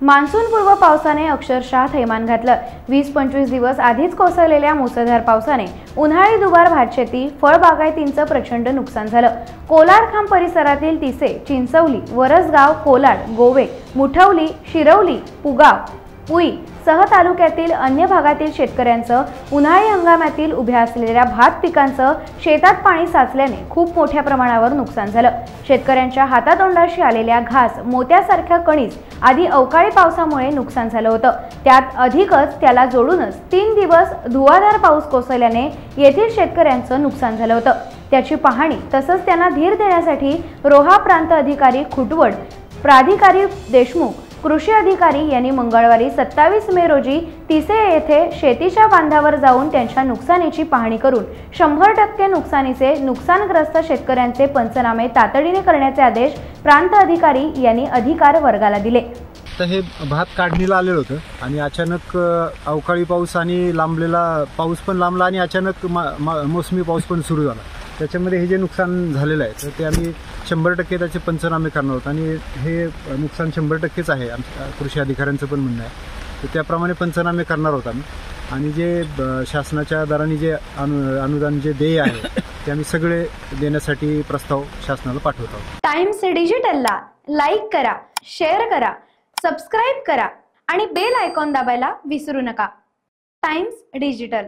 मान्सूनपूर्व पावसाने अक्षरशः थैमान घातलं। 20-25 दिवस आधीच कोसळलेल्या मुसळधार पावसाने उन्हाळी दुबार भातशेती, फळबागायतींचं प्रचंड नुकसान झालं। कोलाड-खांब परिसरातील तिसे, चिंचवली, वरसगाव, कोलाड, गोवे, मुठवली, शिरवली, पुगाव, पुई सह तालुक्यातील अन्य भागातील शेतकऱ्यांचं उन्हाळी हंगामातील उभ्या असलेल्या भात पिकांचं शेतात पाणी साचल्याने खूप मोठ्या प्रमाणावर नुकसान झालं। शेतकऱ्यांच्या हातातोंडाशी आलेल्या घास, मोत्यासारख्या कणीस आदी अवकाळी पावसामुळे नुकसान झालं होतं। त्यात अधिकच त्याला जोडूनच 3 दिवस धुवाधार पाऊस कोसळल्याने येथील शेतकऱ्यांचं नुकसान झालं होतं। त्याची पाहणी तसंच त्यांना धीर देण्यासाठी रोहा प्रांत अधिकारी खुटवड, प्राधिकारी देशमुख, कृषी अधिकारी यांनी मंगळवारी 27 मे रोजी तिसे येथे शेतीच्या बांधावर जाऊन त्यांच्या नुकसानीची पाहणी करून 100% नुकसानीचे नुकसानग्रस्त शेतकऱ्यांचे पंचनामे तातडीने करण्याचे आदेश प्रांत अधिकारी यांनी अधिकार वर्गाला दिले। तर हे भात काढणीला आलेलं होतं आणि अचानक अवकाळी पाऊस आणि लांबलेला पाऊस पण लांबला आणि अचानक मोसमी पाऊस पण सुरू झाला। त्याच्यामध्ये हे जे नुकसान झालेलं आहे तर ते आम्ही 100% त्याचे पंचनामे करणार आहोत आणि हे नुकसान 100%च आहे। आमच्या कृषी अधिकाऱ्यांचं पण म्हणणं आहे, तर त्याप्रमाणे पंचनामे करणार आहोत आम्ही आणि जे शासनाच्या दराने जे अनुदान जे देय आहे ते आम्ही सगळे देण्यासाठी प्रस्ताव शासनाला पाठवत आहोत। टाइम्स डिजिटलला लाईक करा, शेअर करा, सबस्क्राइब करा आणि बेल आयकॉन दाबायला विसरू नका। Times digital.